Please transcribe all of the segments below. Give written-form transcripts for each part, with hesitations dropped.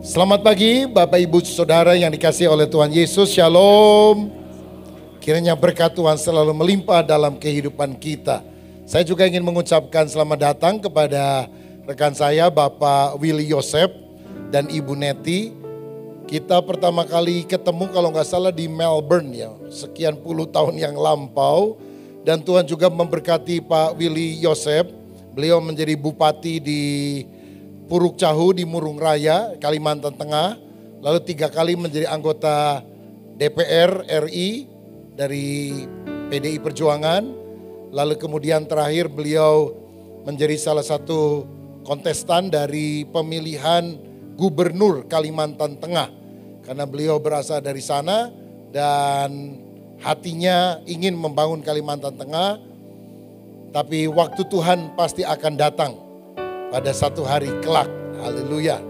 Selamat pagi Bapak Ibu Saudara yang dikasihi oleh Tuhan Yesus. Shalom. Kiranya berkat Tuhan selalu melimpah dalam kehidupan kita. Saya juga ingin mengucapkan selamat datang kepada rekan saya Bapak Willy Yosef dan Ibu Neti. Kita pertama kali ketemu kalau nggak salah di Melbourne ya, sekian puluh tahun yang lampau. Dan Tuhan juga memberkati Pak Willy Yosef. Beliau menjadi bupati di Puruk Cahu di Murung Raya, Kalimantan Tengah. Lalu 3 kali menjadi anggota DPR RI dari PDI Perjuangan. Lalu kemudian terakhir beliau menjadi salah satu kontestan dari pemilihan gubernur Kalimantan Tengah. Karena beliau berasal dari sana dan hatinya ingin membangun Kalimantan Tengah. Tapi waktu Tuhan pasti akan datang pada satu hari kelak. Haleluya.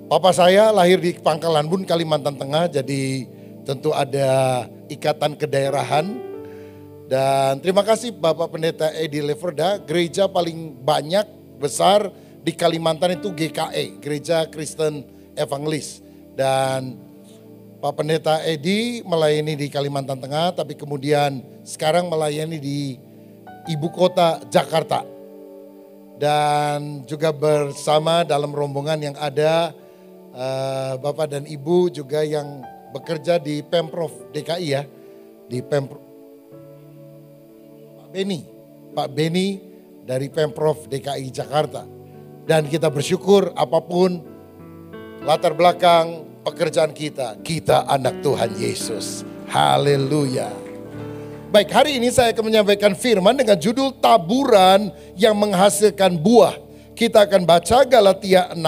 Papa saya lahir di Pangkalan Bun, Kalimantan Tengah. Jadi tentu ada ikatan kedaerahan. Dan terima kasih Bapak Pendeta Edi Leverda. Gereja paling banyak besar di Kalimantan itu GKE, Gereja Kristen Evangelis. Dan Pak Pendeta Edi melayani di Kalimantan Tengah. Tapi kemudian sekarang melayani di ibu kota Jakarta. Dan juga bersama dalam rombongan yang ada Bapak dan Ibu juga yang bekerja di Pemprov DKI ya. Di Pemprov Pak Beni dari Pemprov DKI Jakarta. Dan kita bersyukur apapun latar belakang pekerjaan kita anak Tuhan Yesus. Haleluya. Baik, hari ini saya akan menyampaikan firman dengan judul taburan yang menghasilkan buah. Kita akan baca Galatia 6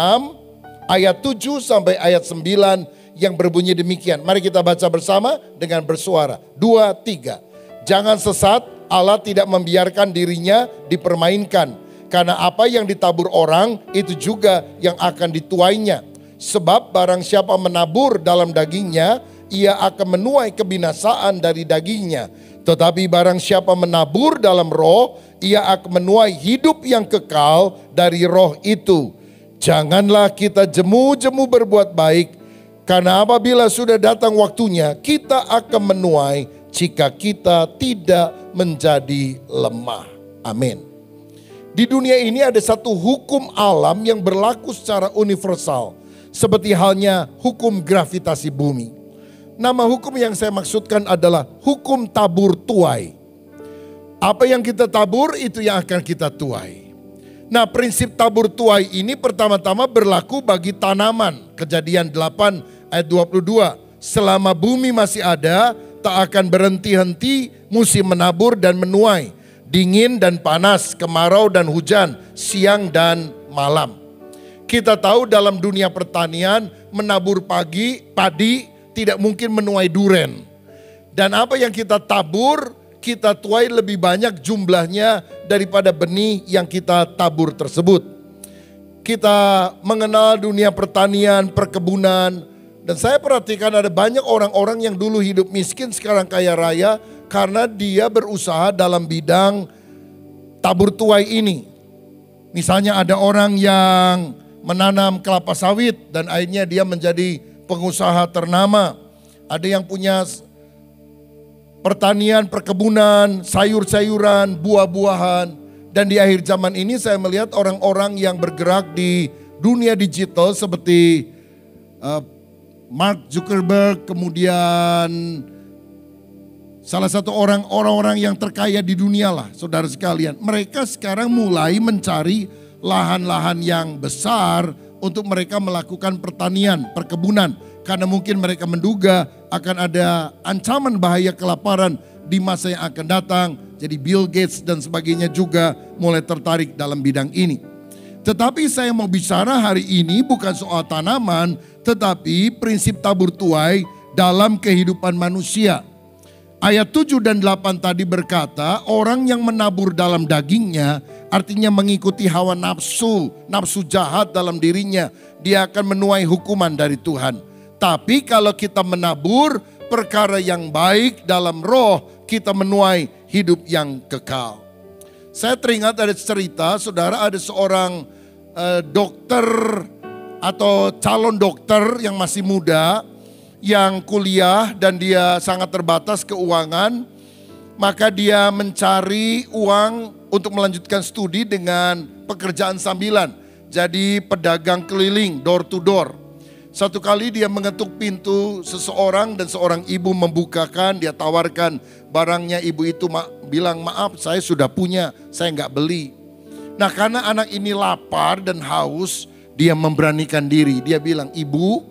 ayat 7 sampai ayat 9 yang berbunyi demikian. Mari kita baca bersama dengan bersuara. 2, 3. Jangan sesat, Allah tidak membiarkan dirinya dipermainkan. Karena apa yang ditabur orang itu juga yang akan dituainya. Sebab barang siapa menabur dalam dagingnya, ia akan menuai kebinasaan dari dagingnya. Tetapi barang siapa menabur dalam roh, ia akan menuai hidup yang kekal dari roh itu. Janganlah kita jemu-jemu berbuat baik, karena apabila sudah datang waktunya, kita akan menuai jika kita tidak menjadi lemah. Amin. Di dunia ini ada satu hukum alam yang berlaku secara universal, seperti halnya hukum gravitasi bumi. Nama hukum yang saya maksudkan adalah hukum tabur tuai. Apa yang kita tabur itu yang akan kita tuai. Nah, prinsip tabur tuai ini pertama-tama berlaku bagi tanaman. Kejadian 8 ayat 22. Selama bumi masih ada, tak akan berhenti-henti musim menabur dan menuai. Dingin dan panas, kemarau dan hujan, siang dan malam. Kita tahu dalam dunia pertanian menabur padi tidak mungkin menuai duren. Dan apa yang kita tabur, kita tuai lebih banyak jumlahnya daripada benih yang kita tabur tersebut. Kita mengenal dunia pertanian, perkebunan. Dan saya perhatikan ada banyak orang-orang yang dulu hidup miskin sekarang kaya raya. Karena dia berusaha dalam bidang tabur tuai ini. Misalnya ada orang yang menanam kelapa sawit dan akhirnya dia menjadi pengusaha ternama. Ada yang punya pertanian, perkebunan, sayur-sayuran, buah-buahan. Dan di akhir zaman ini saya melihat orang-orang yang bergerak di dunia digital seperti Mark Zuckerberg, kemudian salah satu orang-orang yang terkaya di dunia lah, saudara sekalian. Mereka sekarang mulai mencari lahan-lahan yang besar untuk mereka melakukan pertanian, perkebunan. Karena mungkin mereka menduga akan ada ancaman bahaya kelaparan di masa yang akan datang. Jadi Bill Gates dan sebagainya juga mulai tertarik dalam bidang ini. Tetapi saya mau bicara hari ini bukan soal tanaman, tetapi prinsip tabur tuai dalam kehidupan manusia. Ayat 7 dan 8 tadi berkata, orang yang menabur dalam dagingnya, artinya mengikuti hawa nafsu, nafsu jahat dalam dirinya, dia akan menuai hukuman dari Tuhan. Tapi kalau kita menabur perkara yang baik dalam roh, kita menuai hidup yang kekal. Saya teringat ada cerita, saudara, ada seorang dokter atau calon dokter yang masih muda, yang kuliah dan dia sangat terbatas keuangan, maka dia mencari uang untuk melanjutkan studi dengan pekerjaan sambilan. Jadi pedagang keliling, door to door. Satu kali dia mengetuk pintu seseorang dan seorang ibu membukakan, dia tawarkan barangnya. Ibu itu bilang, maaf saya sudah punya, saya nggak beli. Nah karena anak ini lapar dan haus, dia memberanikan diri. Dia bilang, ibu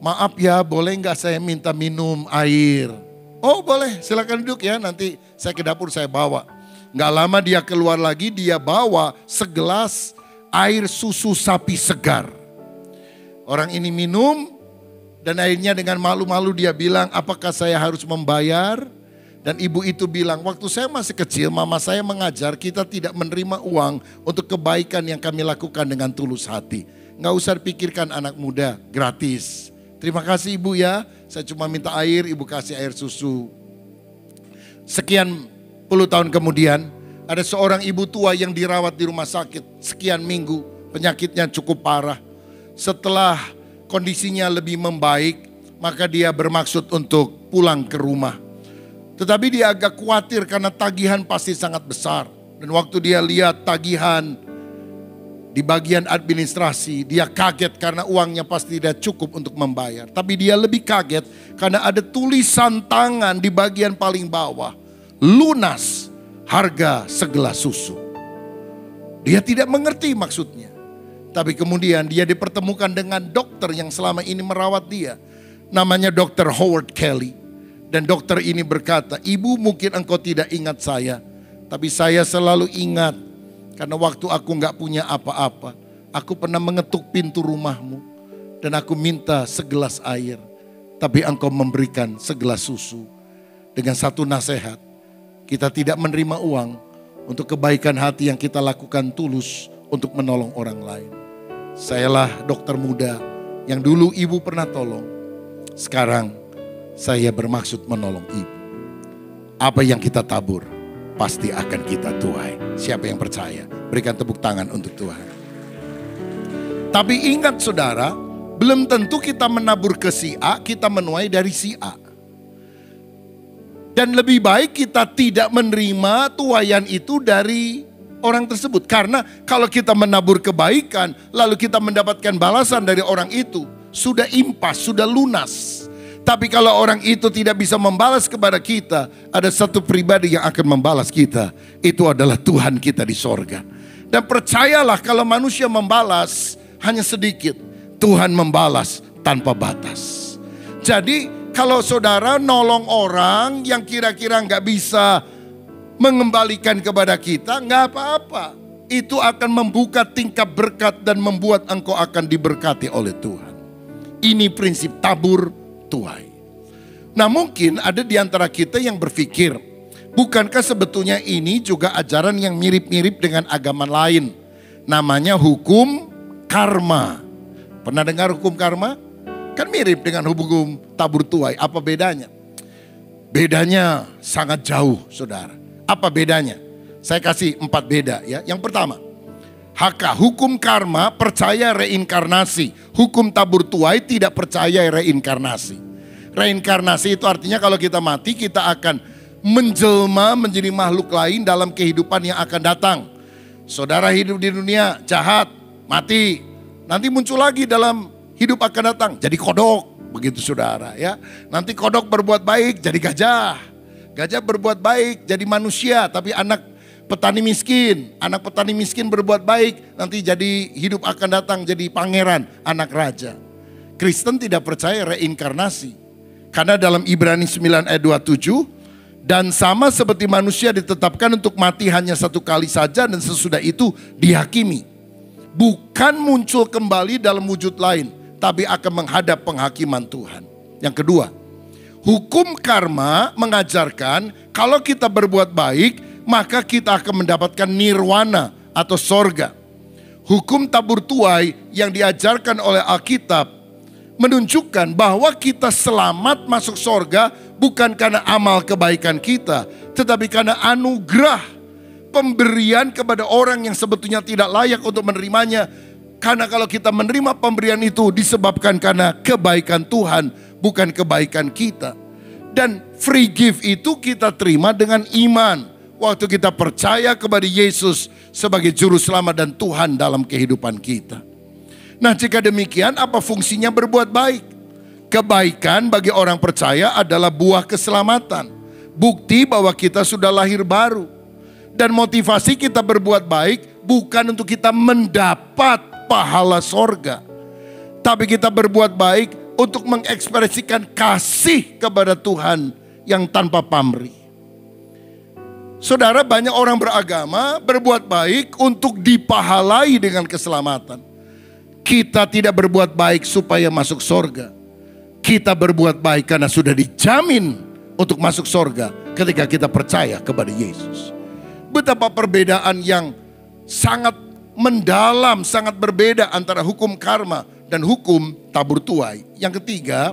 maaf ya, boleh nggak saya minta minum air? Oh boleh, silakan duduk ya, nanti saya ke dapur saya bawa. Nggak lama dia keluar lagi, dia bawa segelas air susu sapi segar. Orang ini minum dan akhirnya dengan malu-malu dia bilang, apakah saya harus membayar? Dan ibu itu bilang, waktu saya masih kecil mama saya mengajar kita tidak menerima uang untuk kebaikan yang kami lakukan dengan tulus hati. Nggak usah dipikirkan anak muda, gratis. Terima kasih ibu ya, saya cuma minta air, ibu kasih air susu. Sekian puluh tahun kemudian, ada seorang ibu tua yang dirawat di rumah sakit sekian minggu, penyakitnya cukup parah. Setelah kondisinya lebih membaik, maka dia bermaksud untuk pulang ke rumah. Tetapi dia agak khawatir karena tagihan pasti sangat besar. Dan waktu dia lihat tagihan di bagian administrasi, dia kaget karena uangnya pasti tidak cukup untuk membayar. Tapi dia lebih kaget karena ada tulisan tangan di bagian paling bawah. Lunas harga segelas susu. Dia tidak mengerti maksudnya. Tapi kemudian dia dipertemukan dengan dokter yang selama ini merawat dia. Namanya Dr. Howard Kelly. Dan dokter ini berkata, ibu mungkin engkau tidak ingat saya. Tapi saya selalu ingat. Karena waktu aku gak punya apa-apa. Aku pernah mengetuk pintu rumahmu. Dan aku minta segelas air. Tapi engkau memberikan segelas susu. Dengan satu nasihat. Kita tidak menerima uang untuk kebaikan hati yang kita lakukan tulus untuk menolong orang lain. Sayalah dokter muda yang dulu ibu pernah tolong. Sekarang saya bermaksud menolong ibu. Apa yang kita tabur pasti akan kita tuai. Siapa yang percaya? Berikan tepuk tangan untuk Tuhan. Tapi ingat saudara, belum tentu kita menabur ke si A, kita menuai dari si A. Dan lebih baik kita tidak menerima tuaian itu dari orang tersebut. Karena kalau kita menabur kebaikan, lalu kita mendapatkan balasan dari orang itu, sudah impas, sudah lunas. Tapi kalau orang itu tidak bisa membalas kepada kita, ada satu pribadi yang akan membalas kita. Itu adalah Tuhan kita di sorga. Dan percayalah kalau manusia membalas hanya sedikit, Tuhan membalas tanpa batas. Jadi kalau saudara nolong orang yang kira-kira nggak bisa mengembalikan kepada kita, nggak apa-apa. Itu akan membuka tingkap berkat dan membuat engkau akan diberkati oleh Tuhan. Ini prinsip tabur tuai. Nah mungkin ada di antara kita yang berpikir, bukankah sebetulnya ini juga ajaran yang mirip-mirip dengan agama lain? Namanya hukum karma. Pernah dengar hukum karma? Kan mirip dengan hukum tabur tuai. Apa bedanya? Bedanya sangat jauh saudara. Apa bedanya? Saya kasih 4 beda ya. Yang pertama, hukum karma percaya reinkarnasi. Hukum tabur tuai tidak percaya reinkarnasi. Reinkarnasi itu artinya kalau kita mati kita akan menjelma menjadi makhluk lain dalam kehidupan yang akan datang. Saudara hidup di dunia jahat, mati. Nanti muncul lagi dalam hidup akan datang jadi kodok. Begitu saudara ya. Nanti kodok berbuat baik jadi gajah. Gajah berbuat baik jadi manusia tapi anak petani miskin. Anak petani miskin berbuat baik nanti jadi hidup akan datang jadi pangeran, anak raja. Kristen tidak percaya reinkarnasi. Karena dalam Ibrani 9 ayat 27, dan sama seperti manusia ditetapkan untuk mati hanya satu kali saja dan sesudah itu dihakimi. Bukan muncul kembali dalam wujud lain, tapi akan menghadap penghakiman Tuhan. Yang kedua, hukum karma mengajarkan kalau kita berbuat baik, maka kita akan mendapatkan nirwana atau sorga. Hukum tabur tuai yang diajarkan oleh Alkitab menunjukkan bahwa kita selamat masuk sorga bukan karena amal kebaikan kita, tetapi karena anugerah pemberian kepada orang yang sebetulnya tidak layak untuk menerimanya. Karena kalau kita menerima pemberian itu disebabkan karena kebaikan Tuhan, bukan kebaikan kita. Dan free gift itu kita terima dengan iman. Waktu kita percaya kepada Yesus sebagai juru selamat dan Tuhan dalam kehidupan kita. Nah, jika demikian, apa fungsinya berbuat baik? Kebaikan bagi orang percaya adalah buah keselamatan. Bukti bahwa kita sudah lahir baru. Dan motivasi kita berbuat baik bukan untuk kita mendapat pahala sorga, tapi kita berbuat baik untuk mengekspresikan kasih kepada Tuhan yang tanpa pamrih. Saudara, banyak orang beragama berbuat baik untuk dipahalai dengan keselamatan. Kita tidak berbuat baik supaya masuk sorga. Kita berbuat baik karena sudah dijamin untuk masuk sorga ketika kita percaya kepada Yesus. Betapa perbedaan yang sangat mendalam, sangat berbeda antara hukum karma dan hukum tabur tuai. Yang ketiga,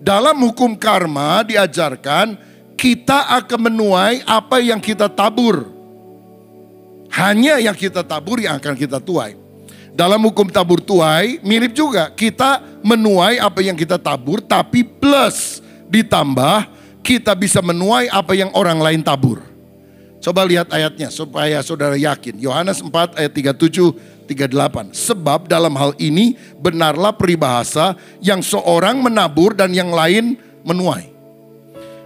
dalam hukum karma diajarkan kita akan menuai apa yang kita tabur. Hanya yang kita tabur yang akan kita tuai. Dalam hukum tabur tuai mirip juga, kita menuai apa yang kita tabur, tapi plus ditambah kita bisa menuai apa yang orang lain tabur. Coba lihat ayatnya supaya saudara yakin. Yohanes 4 ayat 37-38. Sebab dalam hal ini benarlah peribahasa yang seorang menabur dan yang lain menuai.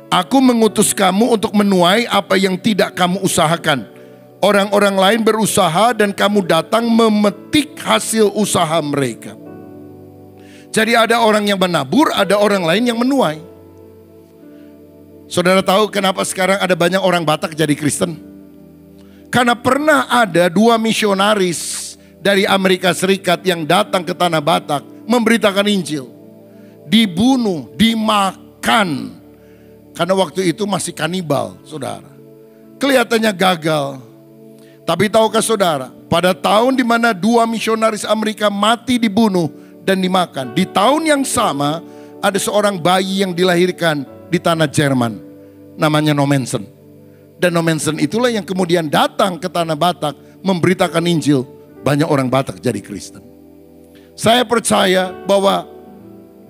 Aku mengutus kamu untuk menuai apa yang tidak kamu usahakan. Orang-orang lain berusaha dan kamu datang memetik hasil usaha mereka. Jadi ada orang yang menabur, ada orang lain yang menuai. Saudara tahu kenapa sekarang ada banyak orang Batak jadi Kristen? Karena pernah ada 2 misionaris dari Amerika Serikat yang datang ke tanah Batak memberitakan Injil. Dibunuh, dimakan. Karena waktu itu masih kanibal, saudara. Kelihatannya gagal. Tapi tahukah saudara, pada tahun di mana 2 misionaris Amerika mati dibunuh dan dimakan, di tahun yang sama ada seorang bayi yang dilahirkan di tanah Jerman, namanya Nommensen. Dan Nommensen itulah yang kemudian datang ke tanah Batak memberitakan Injil. Banyak orang Batak jadi Kristen. Saya percaya bahwa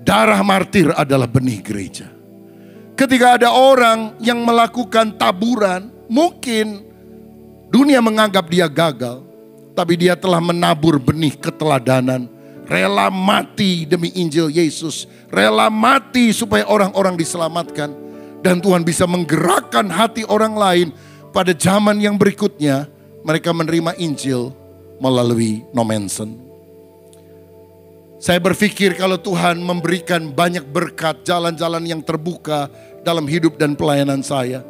darah martir adalah benih gereja. Ketika ada orang yang melakukan taburan, mungkin dunia menganggap dia gagal, tapi dia telah menabur benih keteladanan. Rela mati demi Injil Yesus. Rela mati supaya orang-orang diselamatkan. Dan Tuhan bisa menggerakkan hati orang lain. Pada zaman yang berikutnya mereka menerima Injil melalui Nommensen. Saya berpikir kalau Tuhan memberikan banyak berkat, jalan-jalan yang terbuka dalam hidup dan pelayanan saya.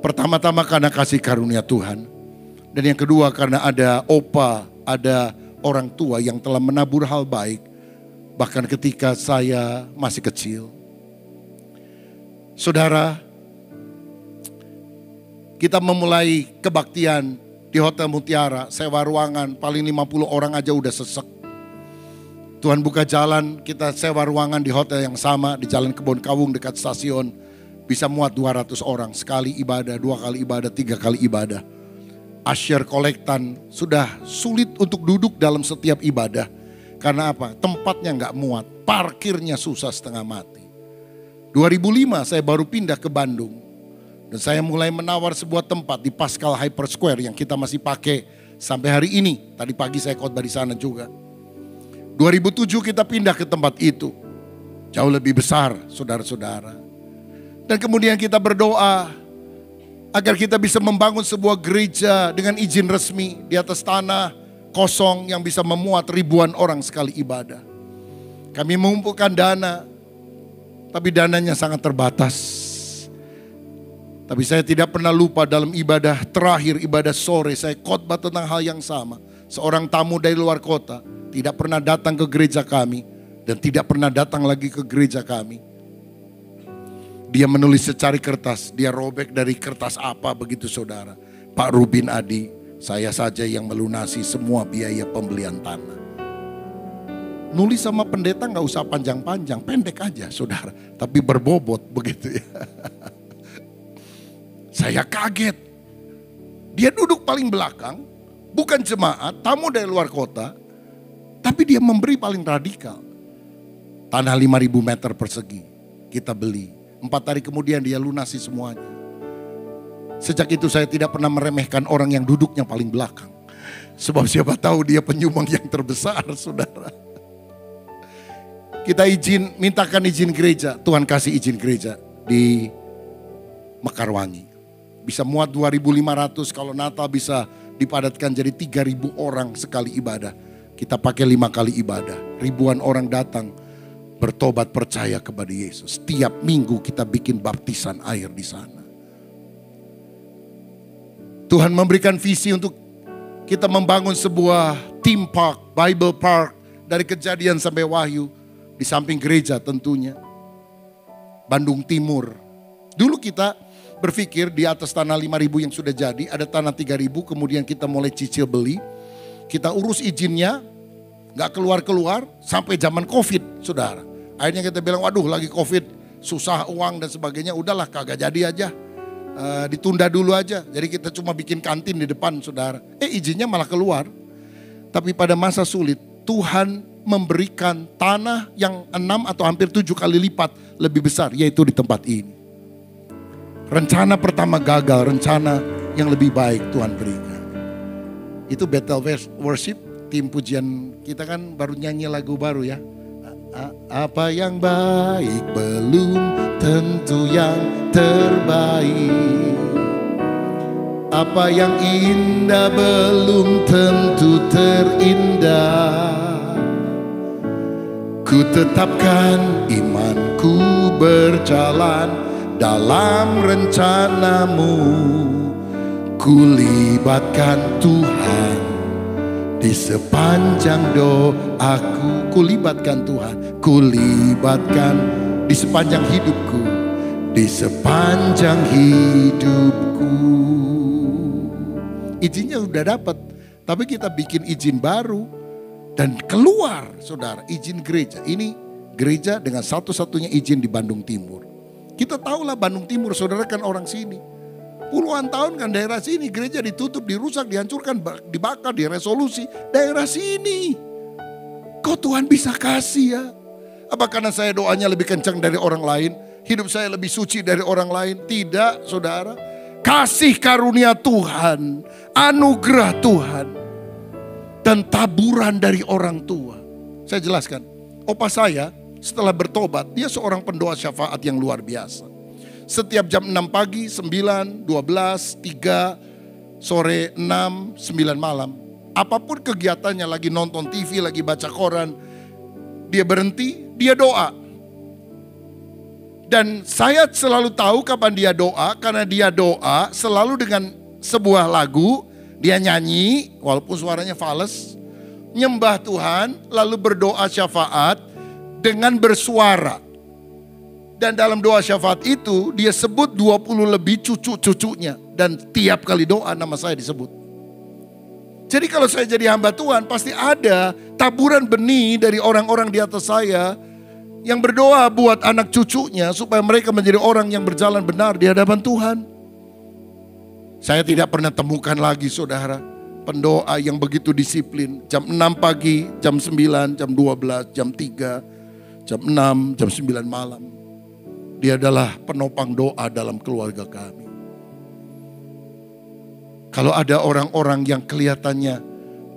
Pertama-tama karena kasih karunia Tuhan. Dan yang kedua karena ada opa, ada orang tua yang telah menabur hal baik. Bahkan ketika saya masih kecil. Saudara, kita memulai kebaktian di Hotel Mutiara. Sewa ruangan, paling 50 orang aja udah sesek. Tuhan buka jalan, kita sewa ruangan di hotel yang sama. Di Jalan Kebon Kawung dekat stasiun. Bisa muat 200 orang. Sekali ibadah, 2 kali ibadah, 3 kali ibadah. Asyir kolektan, sudah sulit untuk duduk dalam setiap ibadah. Karena apa? Tempatnya nggak muat, parkirnya susah setengah mati. 2005 saya baru pindah ke Bandung. Dan saya mulai menawar sebuah tempat di Pascal Hyper Square yang kita masih pakai sampai hari ini. Tadi pagi saya khotbah di sana juga. 2007 kita pindah ke tempat itu. Jauh lebih besar, saudara-saudara. Dan kemudian kita berdoa agar kita bisa membangun sebuah gereja dengan izin resmi di atas tanah kosong yang bisa memuat ribuan orang sekali ibadah. Kami mengumpulkan dana, tapi dananya sangat terbatas. Tapi saya tidak pernah lupa dalam ibadah terakhir, ibadah sore, saya khotbah tentang hal yang sama. Seorang tamu dari luar kota tidak pernah datang ke gereja kami dan tidak pernah datang lagi ke gereja kami. Dia menulis secari kertas, dia robek dari kertas apa begitu saudara. Pak Rubin Adi, saya saja yang melunasi semua biaya pembelian tanah. Nulis sama pendeta gak usah panjang-panjang, pendek aja saudara. Tapi berbobot begitu ya. Saya kaget. Dia duduk paling belakang, bukan jemaat, tamu dari luar kota. Tapi dia memberi paling radikal. Tanah 5.000 meter persegi kita beli. 4 hari kemudian dia lunasi semuanya. Sejak itu saya tidak pernah meremehkan orang yang duduknya paling belakang. Sebab siapa tahu dia penyumbang yang terbesar, saudara. Kita mintakan izin gereja. Tuhan kasih izin gereja di Mekarwangi. Bisa muat 2.500, kalau Natal bisa dipadatkan jadi 3.000 orang sekali ibadah. Kita pakai 5 kali ibadah. Ribuan orang datang bertobat percaya kepada Yesus. Tiap minggu kita bikin baptisan air di sana. Tuhan memberikan visi untuk kita membangun sebuah theme park, Bible Park. Dari Kejadian sampai Wahyu. Di samping gereja tentunya. Bandung Timur. Dulu kita berpikir di atas tanah 5.000 yang sudah jadi. Ada tanah 3.000, kemudian kita mulai cicil beli. Kita urus izinnya. Gak keluar-keluar sampai zaman Covid, saudara. Akhirnya kita bilang, waduh lagi Covid, susah uang dan sebagainya. Udahlah kagak jadi aja. Ditunda dulu aja. Jadi kita cuma bikin kantin di depan, saudara. Izinnya malah keluar. Tapi pada masa sulit, Tuhan memberikan tanah yang 6 atau hampir 7 kali lipat lebih besar, yaitu di tempat ini. Rencana pertama gagal, rencana yang lebih baik Tuhan berikan. Itu Bethel Worship, tim pujian kita kan baru nyanyi lagu baru ya. Apa yang baik belum tentu yang terbaik. Apa yang indah belum tentu terindah. Ku tetapkan imanku berjalan dalam rencanamu. Ku libatkan Tuhan di sepanjang doaku. Ku libatkan Tuhan, ku libatkan di sepanjang hidupku. Di sepanjang hidupku. Izinnya udah dapat, tapi kita bikin izin baru. Dan keluar saudara izin gereja. Ini gereja dengan satu-satunya izin di Bandung Timur. Kita tahulah Bandung Timur, saudara kan orang sini. Puluhan tahun kan daerah sini gereja ditutup, dirusak, dihancurkan, dibakar, diresolusi. Daerah sini. Kok Tuhan bisa kasih ya? Apa karena saya doanya lebih kencang dari orang lain? Hidup saya lebih suci dari orang lain? Tidak saudara. Kasih karunia Tuhan. Anugerah Tuhan. Dan taburan dari orang tua. Saya jelaskan. Opa saya setelah bertobat, dia seorang pendoa syafaat yang luar biasa. Setiap jam 6 pagi, 9, 12, 3, sore 6, 9 malam. Apapun kegiatannya, lagi nonton TV, lagi baca koran. Dia berhenti, dia doa. Dan saya selalu tahu kapan dia doa, karena dia doa selalu dengan sebuah lagu. Dia nyanyi, walaupun suaranya fales, nyembah Tuhan, lalu berdoa syafaat dengan bersuara. Dan dalam doa syafaat itu, dia sebut 20 lebih cucu-cucunya. Dan tiap kali doa nama saya disebut. Jadi kalau saya jadi hamba Tuhan, pasti ada taburan benih dari orang-orang di atas saya yang berdoa buat anak cucunya supaya mereka menjadi orang yang berjalan benar di hadapan Tuhan. Saya tidak pernah temukan lagi saudara pendoa yang begitu disiplin. Jam 6 pagi, jam 9, jam 12, jam 3, jam 6, jam 9 malam. Dia adalah penopang doa dalam keluarga kami. Kalau ada orang-orang yang kelihatannya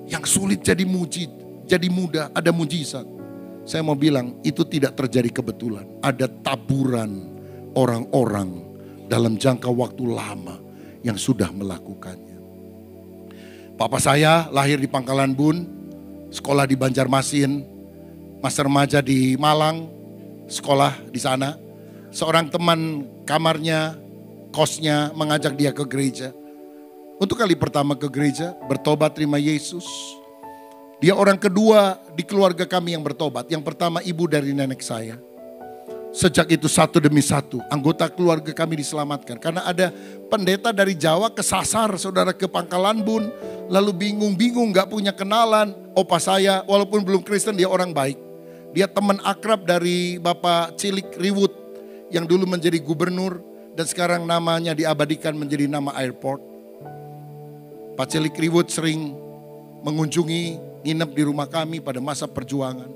yang sulit jadi jadi mudah, ada mujizat. Saya mau bilang itu tidak terjadi kebetulan. Ada taburan orang-orang dalam jangka waktu lama yang sudah melakukannya. Papa saya lahir di Pangkalan Bun, sekolah di Banjarmasin, masa remaja di Malang, sekolah di sana. Seorang teman kamarnya, kosnya mengajak dia ke gereja. Untuk kali pertama ke gereja, bertobat terima Yesus. Dia orang kedua di keluarga kami yang bertobat. Yang pertama ibu dari nenek saya. Sejak itu satu demi satu anggota keluarga kami diselamatkan. Karena ada pendeta dari Jawa kesasar saudara ke Pangkalan Bun. Lalu bingung-bingung gak punya kenalan. Opa saya walaupun belum Kristen dia orang baik. Dia teman akrab dari Bapak Cilik Riwut. Yang dulu menjadi gubernur. Dan sekarang namanya diabadikan menjadi nama airport. Pak Cilik Riwut sering mengunjungi nginep di rumah kami pada masa perjuangan.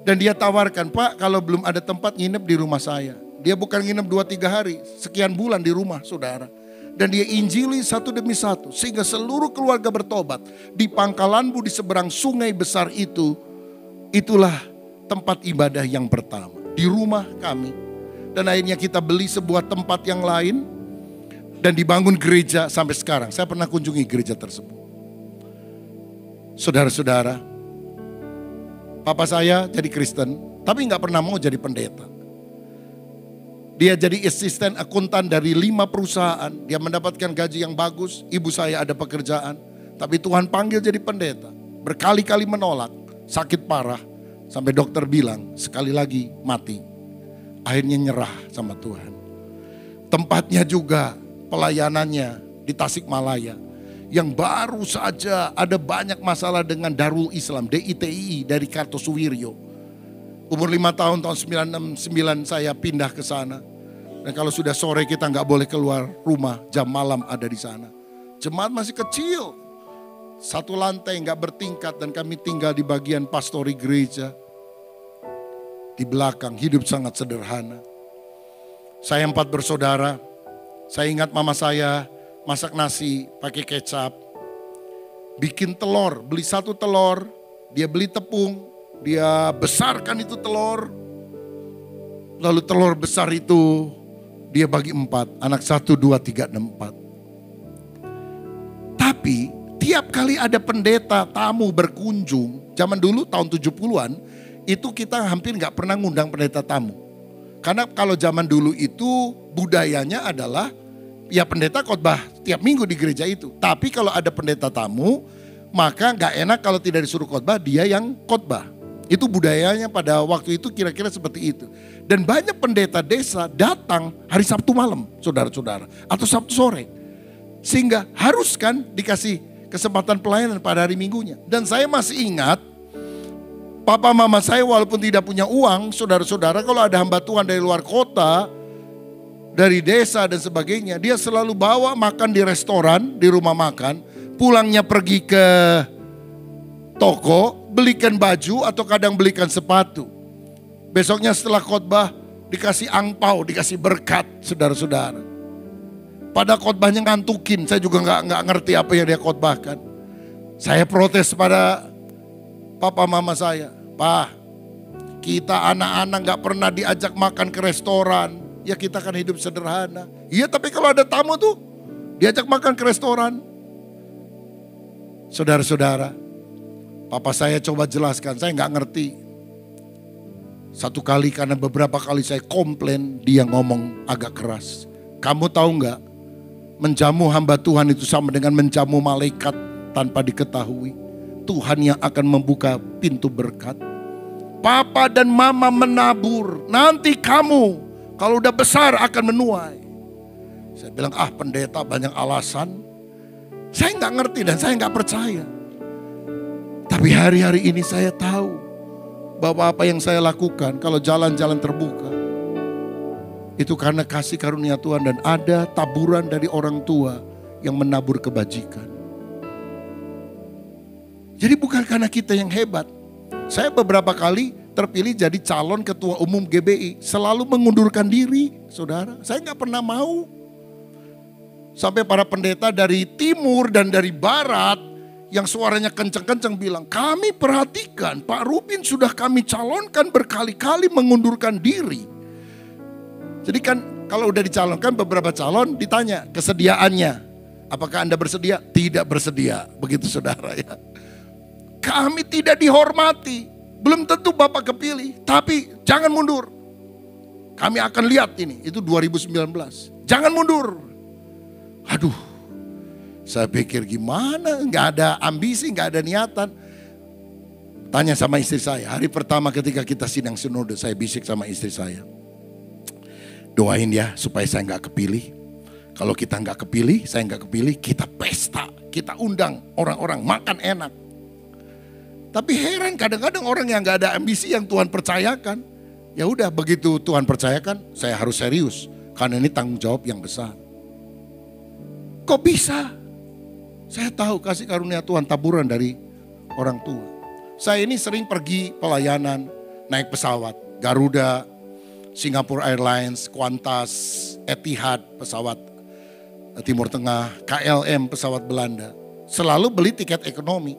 Dan dia tawarkan, Pak kalau belum ada tempat nginep di rumah saya. Dia bukan nginep 2-3 hari, sekian bulan di rumah saudara. Dan dia injili satu demi satu, sehingga seluruh keluarga bertobat. Di Pangkalanbu di seberang sungai besar itu, itulah tempat ibadah yang pertama. Di rumah kami. Dan akhirnya kita beli sebuah tempat yang lain. Dan dibangun gereja sampai sekarang. Saya pernah kunjungi gereja tersebut. Saudara-saudara, papa saya jadi Kristen, tapi gak pernah mau jadi pendeta. Dia jadi asisten akuntan dari 5 perusahaan. Dia mendapatkan gaji yang bagus. Ibu saya ada pekerjaan. Tapi Tuhan panggil jadi pendeta. Berkali-kali menolak. Sakit parah. Sampai dokter bilang sekali lagi mati. Akhirnya nyerah sama Tuhan. Tempatnya juga pelayanannya di Tasikmalaya. Yang baru saja ada banyak masalah dengan Darul Islam. DITI dari Kartosuwiryo. Umur 5 tahun 1969 saya pindah ke sana. Dan kalau sudah sore kita nggak boleh keluar rumah, jam malam ada di sana. Jemaat masih kecil. 1 lantai nggak bertingkat dan kami tinggal di bagian pastori gereja. Di belakang hidup sangat sederhana. Saya 4 bersaudara. Saya ingat mama saya masak nasi pakai kecap. Bikin telur, beli 1 telur, dia beli tepung. Dia besarkan itu telur. Lalu telur besar itu dia bagi 4. Anak 1, 2, 3, 6, 4. Tapi tiap kali ada pendeta tamu berkunjung. Zaman dulu tahun 70-an. Itu kita hampir gak pernah ngundang pendeta tamu. Karena kalau zaman dulu itu budayanya adalah ya pendeta khotbah tiap minggu di gereja itu. Tapi kalau ada pendeta tamu maka gak enak kalau tidak disuruh khotbah, dia yang khotbah. Itu budayanya pada waktu itu kira-kira seperti itu. Dan banyak pendeta desa datang hari Sabtu malam, saudara-saudara. Atau Sabtu sore. Sehingga harus kan dikasih kesempatan pelayanan pada hari minggunya. Dan saya masih ingat, papa mama saya walaupun tidak punya uang, saudara-saudara kalau ada hamba Tuhan dari luar kota, dari desa dan sebagainya, dia selalu bawa makan di restoran, di rumah makan. Pulangnya pergi ke toko, belikan baju atau kadang belikan sepatu. Besoknya setelah khotbah dikasih angpau, dikasih berkat, saudara-saudara. Pada khotbahnya ngantukin, saya juga nggak ngerti apa yang dia khotbahkan. Saya protes pada papa mama saya, Pak, kita anak-anak nggak pernah diajak makan ke restoran. Ya kita kan hidup sederhana. Iya tapi kalau ada tamu tuh diajak makan ke restoran. Saudara-saudara, papa saya coba jelaskan, saya nggak ngerti. Satu kali karena beberapa kali saya komplain, dia ngomong agak keras. Kamu tahu nggak, menjamu hamba Tuhan itu sama dengan menjamu malaikat tanpa diketahui. Tuhan yang akan membuka pintu berkat. Papa dan mama menabur, nanti kamu kalau udah besar akan menuai. Saya bilang, pendeta banyak alasan. Saya nggak ngerti dan saya nggak percaya. Tapi hari-hari ini saya tahu bahwa apa yang saya lakukan kalau jalan-jalan terbuka, itu karena kasih karunia Tuhan dan ada taburan dari orang tua yang menabur kebajikan. Jadi bukan karena kita yang hebat. Saya beberapa kali terpilih jadi calon ketua umum GBI. Selalu mengundurkan diri, saudara. Saya gak pernah mau. Sampai para pendeta dari timur dan dari barat yang suaranya kencang-kencang bilang, kami perhatikan Pak Rubin sudah kami calonkan berkali-kali mengundurkan diri. Jadi kan kalau udah dicalonkan beberapa calon ditanya kesediaannya. Apakah Anda bersedia? Tidak bersedia. Begitu saudara ya. Kami tidak dihormati. Belum tentu Bapak kepilih. Tapi jangan mundur. Kami akan lihat ini. Itu 2019. Jangan mundur. Aduh. Saya pikir gimana. Gak ada ambisi, gak ada niatan. Tanya sama istri saya. Hari pertama ketika kita sidang sinode. Saya bisik sama istri saya. Doain ya supaya saya gak kepilih. Kalau kita gak kepilih, saya gak kepilih. Kita pesta. Kita undang orang-orang makan enak. Tapi heran kadang-kadang orang yang gak ada ambisi yang Tuhan percayakan. Ya udah begitu Tuhan percayakan, saya harus serius. Karena ini tanggung jawab yang besar. Kok bisa? Saya tahu kasih karunia Tuhan taburan dari orang tua. Saya ini sering pergi pelayanan, naik pesawat, Garuda, Singapore Airlines, Qantas, Etihad, pesawat Timur Tengah, KLM, pesawat Belanda. Selalu beli tiket ekonomi.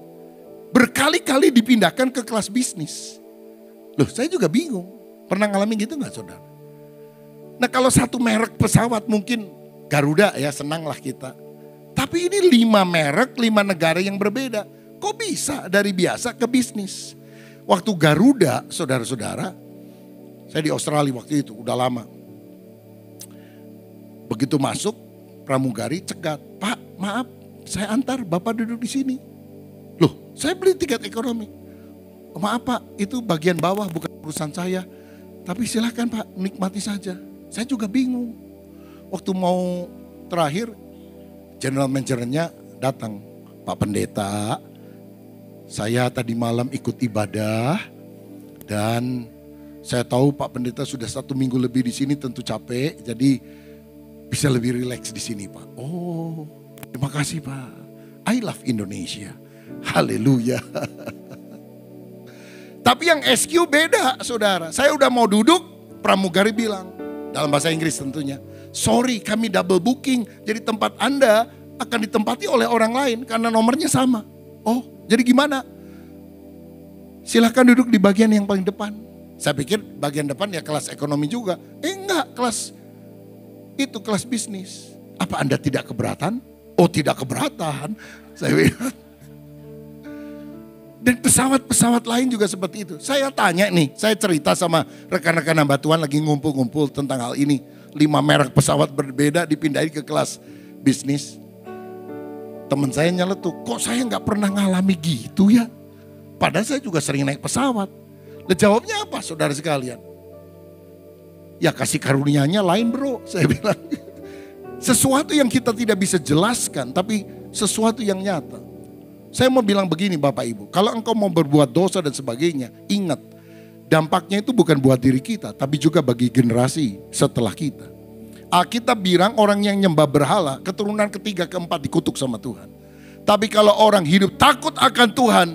Berkali-kali dipindahkan ke kelas bisnis. Loh, saya juga bingung. Pernah ngalamin gitu gak saudara? Nah kalau satu merek pesawat mungkin Garuda ya, senanglah kita. Tapi ini 5 merek, 5 negara yang berbeda. Kok bisa dari biasa ke bisnis? Waktu Garuda, saudara-saudara, saya di Australia waktu itu, udah lama. Begitu masuk, pramugari cegat. Pak, maaf, saya antar, Bapak duduk di sini. Loh, saya beli tiket ekonomi. Maaf Pak, itu bagian bawah, bukan urusan saya. Tapi silakan Pak, nikmati saja. Saya juga bingung. Waktu mau terakhir, general manajernya datang. Pak Pendeta, saya tadi malam ikut ibadah. Dan saya tahu Pak Pendeta sudah 1 minggu lebih di sini, tentu capek. Jadi bisa lebih rileks di sini Pak. Oh, terima kasih Pak. I love Indonesia. Haleluya. Tapi yang SQ beda saudara. Saya udah mau duduk, pramugari bilang, dalam bahasa Inggris tentunya, sorry kami double booking, jadi tempat Anda akan ditempati oleh orang lain karena nomornya sama. Oh, jadi gimana? Silahkan duduk di bagian yang paling depan. Saya pikir bagian depan ya kelas ekonomi juga. Enggak, kelas bisnis. Apa Anda tidak keberatan? Oh, tidak keberatan. Saya bilang. Dan pesawat-pesawat lain juga seperti itu. Saya tanya nih, saya cerita sama rekan-rekan hamba Tuhan lagi ngumpul-ngumpul tentang hal ini. 5 merek pesawat berbeda dipindahin ke kelas bisnis. Teman saya nyeletuk, kok saya nggak pernah ngalami gitu ya? Padahal saya juga sering naik pesawat. Lah jawabnya apa saudara sekalian? Ya kasih karunia-Nya lain bro, saya bilang. Sesuatu yang kita tidak bisa jelaskan, tapi sesuatu yang nyata. Saya mau bilang begini Bapak Ibu, kalau engkau mau berbuat dosa dan sebagainya, ingat dampaknya itu bukan buat diri kita, tapi juga bagi generasi setelah kita. Alkitab bilang orang yang nyembah berhala, keturunan ketiga keempat dikutuk sama Tuhan. Tapi kalau orang hidup takut akan Tuhan,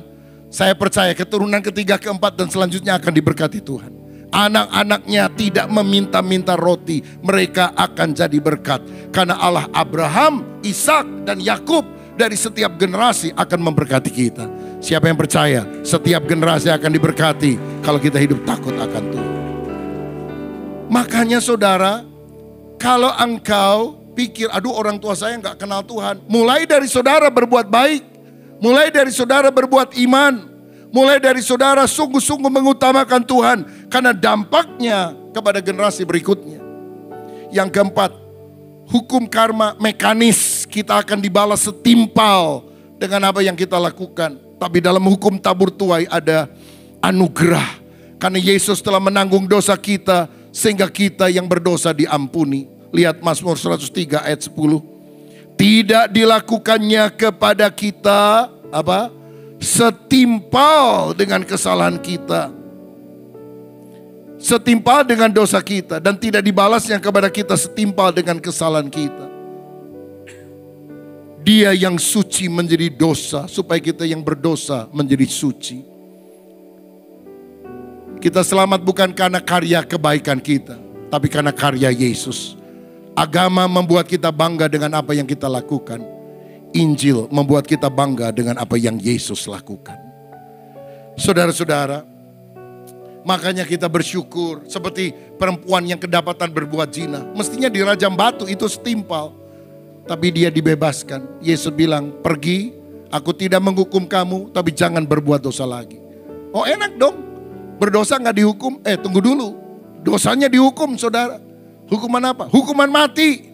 saya percaya keturunan ketiga keempat dan selanjutnya akan diberkati Tuhan. Anak-anaknya tidak meminta-minta roti, mereka akan jadi berkat. Karena Allah Abraham, Ishak dan Yakub dari setiap generasi akan memberkati kita. Siapa yang percaya setiap generasi akan diberkati kalau kita hidup takut akan Tuhan. Makanya saudara, kalau engkau pikir aduh orang tua saya nggak kenal Tuhan, mulai dari saudara berbuat baik, mulai dari saudara berbuat iman, mulai dari saudara sungguh-sungguh mengutamakan Tuhan, karena dampaknya kepada generasi berikutnya. Yang keempat, hukum karma mekanis, kita akan dibalas setimpal dengan apa yang kita lakukan. Tapi dalam hukum tabur tuai ada anugerah. Karena Yesus telah menanggung dosa kita, sehingga kita yang berdosa diampuni. Lihat Mazmur 103 ayat 10. Tidak dilakukannya kepada kita apa? Setimpal dengan kesalahan kita. Setimpal dengan dosa kita. Dan tidak dibalasnya kepada kita setimpal dengan kesalahan kita. Dia yang suci menjadi dosa, supaya kita yang berdosa menjadi suci. Kita selamat bukan karena karya kebaikan kita, tapi karena karya Yesus. Agama membuat kita bangga dengan apa yang kita lakukan. Injil membuat kita bangga dengan apa yang Yesus lakukan. Saudara-saudara, makanya kita bersyukur seperti perempuan yang kedapatan berbuat zina. Mestinya dirajam batu itu setimpal. Tapi dia dibebaskan. Yesus bilang, pergi, aku tidak menghukum kamu, tapi jangan berbuat dosa lagi. Oh enak dong, berdosa gak dihukum. Tunggu dulu, dosanya dihukum saudara. Hukuman apa? Hukuman mati.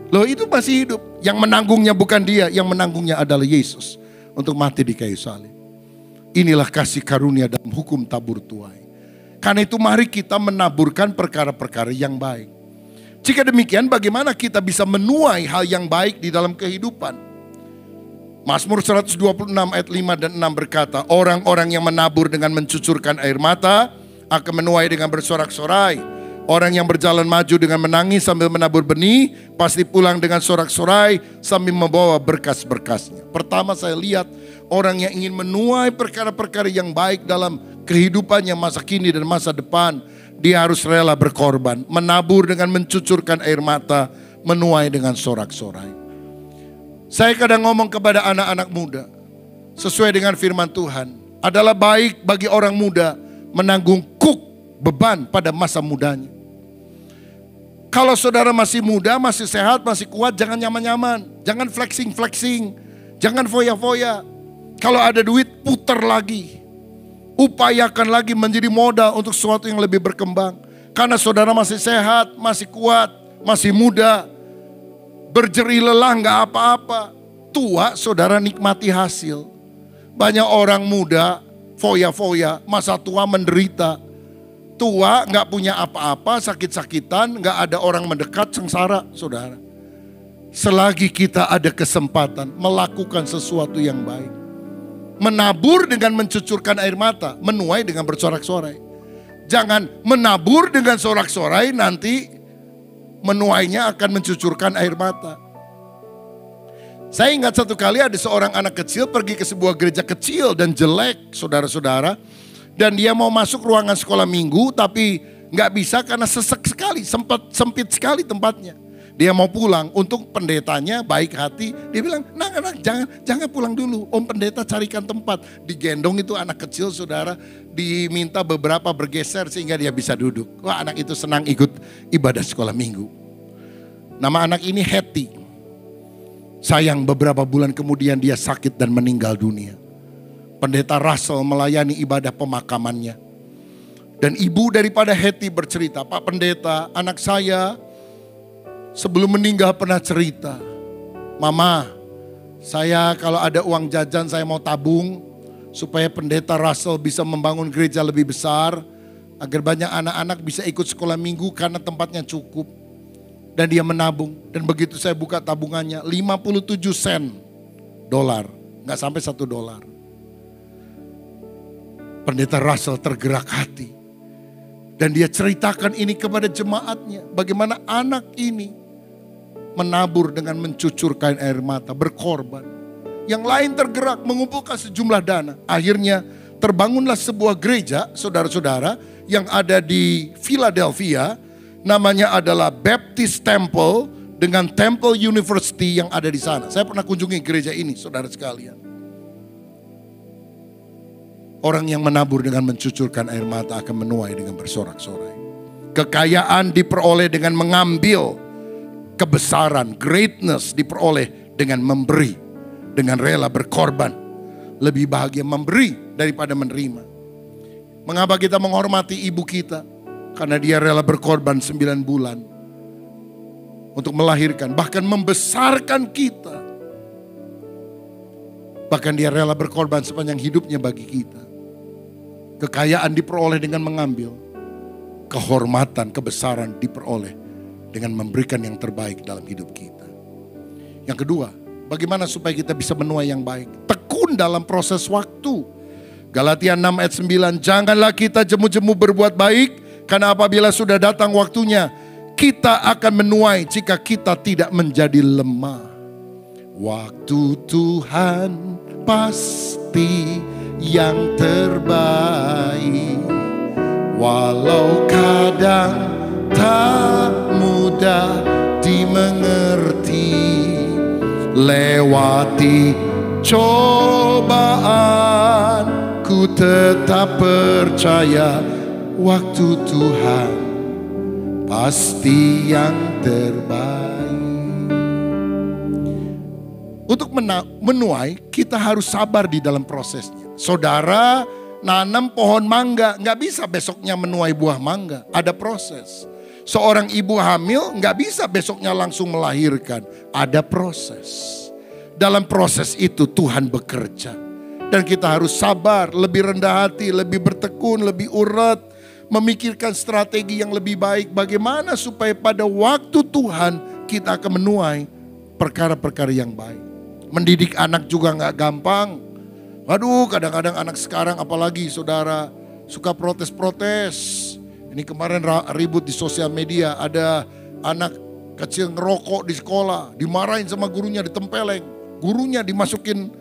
Loh itu masih hidup. Yang menanggungnya bukan dia, yang menanggungnya adalah Yesus. Untuk mati di kayu salib. Inilah kasih karunia dalam hukum tabur tuai. Karena itu mari kita menaburkan perkara-perkara yang baik. Jika demikian bagaimana kita bisa menuai hal yang baik di dalam kehidupan? Mazmur 126 ayat 5 dan 6 berkata, orang-orang yang menabur dengan mencucurkan air mata akan menuai dengan bersorak-sorai. Orang yang berjalan maju dengan menangis sambil menabur benih, pasti pulang dengan sorak-sorai sambil membawa berkas-berkasnya. Pertama saya lihat orang yang ingin menuai perkara-perkara yang baik dalam kehidupannya masa kini dan masa depan, dia harus rela berkorban, menabur dengan mencucurkan air mata, menuai dengan sorak-sorai. Saya kadang ngomong kepada anak-anak muda, sesuai dengan firman Tuhan, adalah baik bagi orang muda menanggung beban pada masa mudanya. Kalau saudara masih muda, masih sehat, masih kuat, jangan nyaman-nyaman. Jangan flexing-flexing. Jangan foya-foya. Kalau ada duit, putar lagi. Upayakan lagi menjadi modal untuk sesuatu yang lebih berkembang. Karena saudara masih sehat, masih kuat, masih muda. Berjeri lelah gak apa-apa. Tua, saudara nikmati hasil. Banyak orang muda, foya-foya, masa tua menderita. Tua gak punya apa-apa, sakit-sakitan, gak ada orang mendekat, sengsara saudara. Selagi kita ada kesempatan melakukan sesuatu yang baik. Menabur dengan mencucurkan air mata, menuai dengan bersorak-sorai. Jangan menabur dengan sorak-sorai, nanti menuainya akan mencucurkan air mata. Saya ingat satu kali ada seorang anak kecil pergi ke sebuah gereja kecil dan jelek saudara-saudara. Dan dia mau masuk ruangan sekolah minggu tapi gak bisa karena sesek sekali, sempit sekali tempatnya. Dia mau pulang, untuk pendetanya baik hati, dia bilang, nah jangan pulang dulu, Om Pendeta carikan tempat. Digendong itu anak kecil saudara, diminta beberapa bergeser sehingga dia bisa duduk. Wah, anak itu senang ikut ibadah sekolah minggu. Nama anak ini Hetty. Sayang beberapa bulan kemudian dia sakit dan meninggal dunia. Pendeta Russell melayani ibadah pemakamannya. Dan ibu daripada Hetty bercerita, Pak Pendeta, anak saya sebelum meninggal pernah cerita, Mama, saya kalau ada uang jajan saya mau tabung supaya Pendeta Russell bisa membangun gereja lebih besar, agar banyak anak-anak bisa ikut sekolah minggu karena tempatnya cukup. Dan dia menabung, dan begitu saya buka tabungannya 57 sen dolar, gak sampai $1. Pendeta Russell tergerak hati. Dan dia ceritakan ini kepada jemaatnya. Bagaimana anak ini menabur dengan mencucurkan air mata, berkorban. Yang lain tergerak mengumpulkan sejumlah dana. Akhirnya terbangunlah sebuah gereja, saudara-saudara, yang ada di Philadelphia. Namanya adalah Baptist Temple dengan Temple University yang ada di sana. Saya pernah kunjungi gereja ini, saudara sekalian. Orang yang menabur dengan mencucurkan air mata akan menuai dengan bersorak-sorai. Kekayaan diperoleh dengan mengambil. Kebesaran, greatness diperoleh dengan memberi. Dengan rela berkorban. Lebih bahagia memberi daripada menerima. Mengapa kita menghormati ibu kita? Karena dia rela berkorban 9 bulan. Untuk melahirkan, bahkan membesarkan kita. Bahkan dia rela berkorban sepanjang hidupnya bagi kita. Kekayaan diperoleh dengan mengambil. Kehormatan, kebesaran diperoleh dengan memberikan yang terbaik dalam hidup kita. Yang kedua, bagaimana supaya kita bisa menuai yang baik? Tekun dalam proses waktu. Galatia 6 ayat 9, janganlah kita jemu-jemu berbuat baik, karena apabila sudah datang waktunya, kita akan menuai jika kita tidak menjadi lemah. Waktu Tuhan pasti yang terbaik, walau kadang tak mudah dimengerti. Lewati cobaan, ku tetap percaya waktu Tuhan pasti yang terbaik. Untuk menuai, kita harus sabar di dalam prosesnya. Saudara nanam pohon mangga, gak bisa besoknya menuai buah mangga. Ada proses. Seorang ibu hamil gak bisa besoknya langsung melahirkan. Ada proses. Dalam proses itu Tuhan bekerja. Dan kita harus sabar, lebih rendah hati, lebih bertekun, lebih urat. Memikirkan strategi yang lebih baik. Bagaimana supaya pada waktu Tuhan kita akan menuai perkara-perkara yang baik. Mendidik anak juga gak gampang. Aduh, kadang-kadang anak sekarang apalagi saudara suka protes-protes. Ini kemarin ribut di sosial media, ada anak kecil ngerokok di sekolah, dimarahin sama gurunya, ditempeleng. Gurunya dimasukin,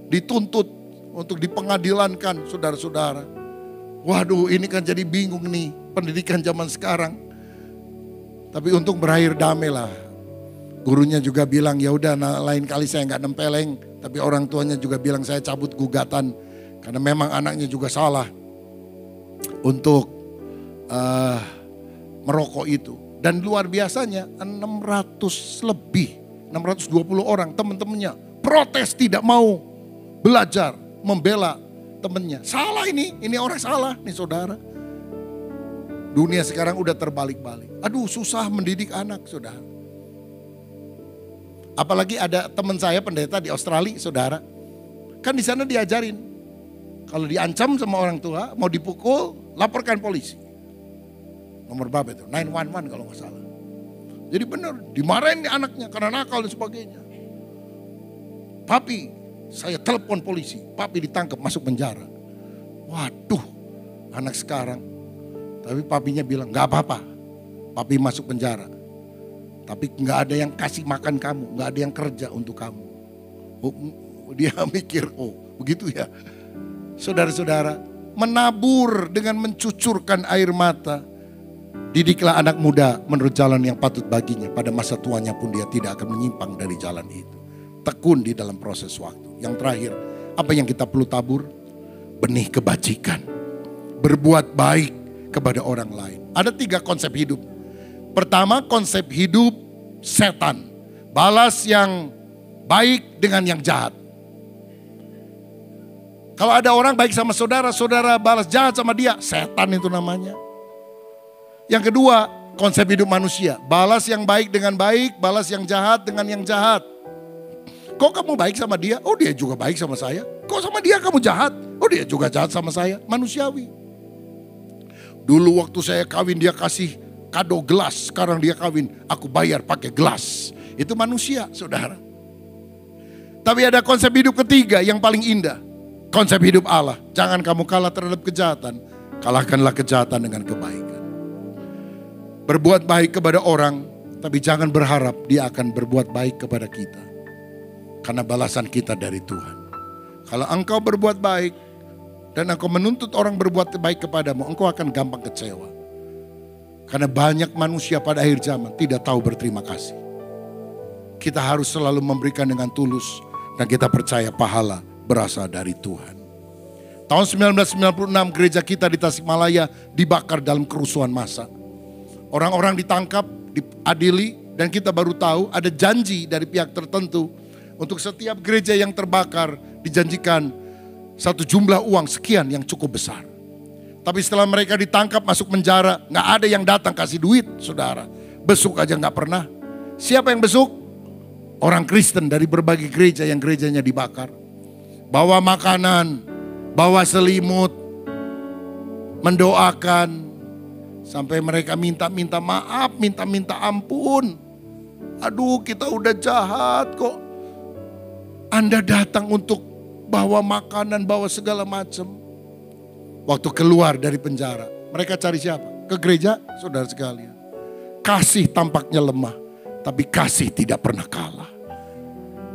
dituntut untuk dipengadilankan, saudara-saudara. Waduh, ini kan jadi bingung nih pendidikan zaman sekarang. Tapi untung berakhir damai lah. Gurunya juga bilang, ya udah lain kali saya nggak nempeleng. Tapi orang tuanya juga bilang saya cabut gugatan. Karena memang anaknya juga salah untuk merokok itu. Dan luar biasanya 600 lebih, 620 orang teman-temannya protes tidak mau belajar, membela temannya. Salah ini orang salah nih saudara. Dunia sekarang udah terbalik-balik. Aduh susah mendidik anak saudara. Apalagi ada teman saya pendeta di Australia saudara. Kan di sana diajarin. Kalau diancam sama orang tua, mau dipukul, laporkan polisi. Nomor berapa itu? 911 kalau nggak salah. Jadi benar, dimarahin anaknya karena nakal dan sebagainya. Papi, saya telepon polisi. Papi ditangkap masuk penjara. Waduh, anak sekarang. Tapi papinya bilang, nggak apa-apa. Papi masuk penjara. Tapi nggak ada yang kasih makan kamu, nggak ada yang kerja untuk kamu. Dia mikir, oh begitu ya. Saudara-saudara, menabur dengan mencucurkan air mata. Didiklah anak muda menurut jalan yang patut baginya. Pada masa tuanya pun dia tidak akan menyimpang dari jalan itu. Tekun di dalam proses waktu. Yang terakhir, apa yang kita perlu tabur? Benih kebajikan. Berbuat baik kepada orang lain. Ada 3 konsep hidup. Pertama, konsep hidup setan. Balas yang baik dengan yang jahat. Kalau ada orang baik sama saudara, saudara balas jahat sama dia, setan itu namanya. Yang kedua, konsep hidup manusia. Balas yang baik dengan baik, balas yang jahat dengan yang jahat. Kok kamu baik sama dia? Oh dia juga baik sama saya. Kok sama dia kamu jahat? Oh dia juga jahat sama saya. Manusiawi. Dulu waktu saya kawin dia kasih kado gelas. Sekarang dia kawin, aku bayar pakai gelas. Itu manusia saudara. Tapi ada konsep hidup ketiga yang paling indah. Konsep hidup Allah. Jangan kamu kalah terhadap kejahatan. Kalahkanlah kejahatan dengan kebaikan. Berbuat baik kepada orang, tapi jangan berharap dia akan berbuat baik kepada kita. Karena balasan kita dari Tuhan. Kalau engkau berbuat baik, dan engkau menuntut orang berbuat baik kepadamu, engkau akan gampang kecewa. Karena banyak manusia pada akhir zaman tidak tahu berterima kasih. Kita harus selalu memberikan dengan tulus, dan kita percaya pahala berasal dari Tuhan. Tahun 1996 gereja kita di Tasikmalaya dibakar dalam kerusuhan massa. Orang-orang ditangkap, diadili, dan kita baru tahu ada janji dari pihak tertentu untuk setiap gereja yang terbakar dijanjikan satu jumlah uang sekian yang cukup besar. Tapi setelah mereka ditangkap masuk penjara, nggak ada yang datang kasih duit, saudara. Besuk aja nggak pernah. Siapa yang besuk? Orang Kristen dari berbagai gereja yang gerejanya dibakar. Bawa makanan, bawa selimut, mendoakan. Sampai mereka minta maaf, minta ampun. Aduh kita udah jahat kok. Anda datang untuk bawa makanan, bawa segala macam. Waktu keluar dari penjara, mereka cari siapa? Ke gereja, saudara sekalian. Kasih tampaknya lemah, tapi kasih tidak pernah kalah.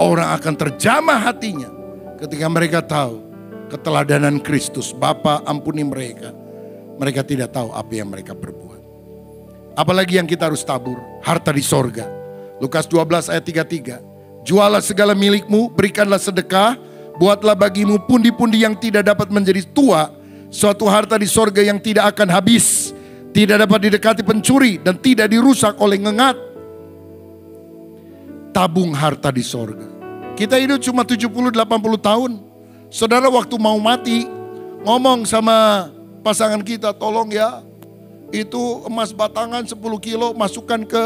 Orang akan terjamah hatinya ketika mereka tahu keteladanan Kristus. Bapa ampuni mereka. Mereka tidak tahu apa yang mereka berbuat. Apalagi yang kita harus tabur? Harta di sorga. Lukas 12 ayat 33. Jualah segala milikmu, berikanlah sedekah. Buatlah bagimu pundi-pundi yang tidak dapat menjadi tua. Suatu harta di sorga yang tidak akan habis. Tidak dapat didekati pencuri dan tidak dirusak oleh ngengat. Tabung harta di sorga. Kita hidup cuma 70-80 tahun. Saudara waktu mau mati, ngomong sama pasangan kita, tolong ya, itu emas batangan 10 kilo masukkan ke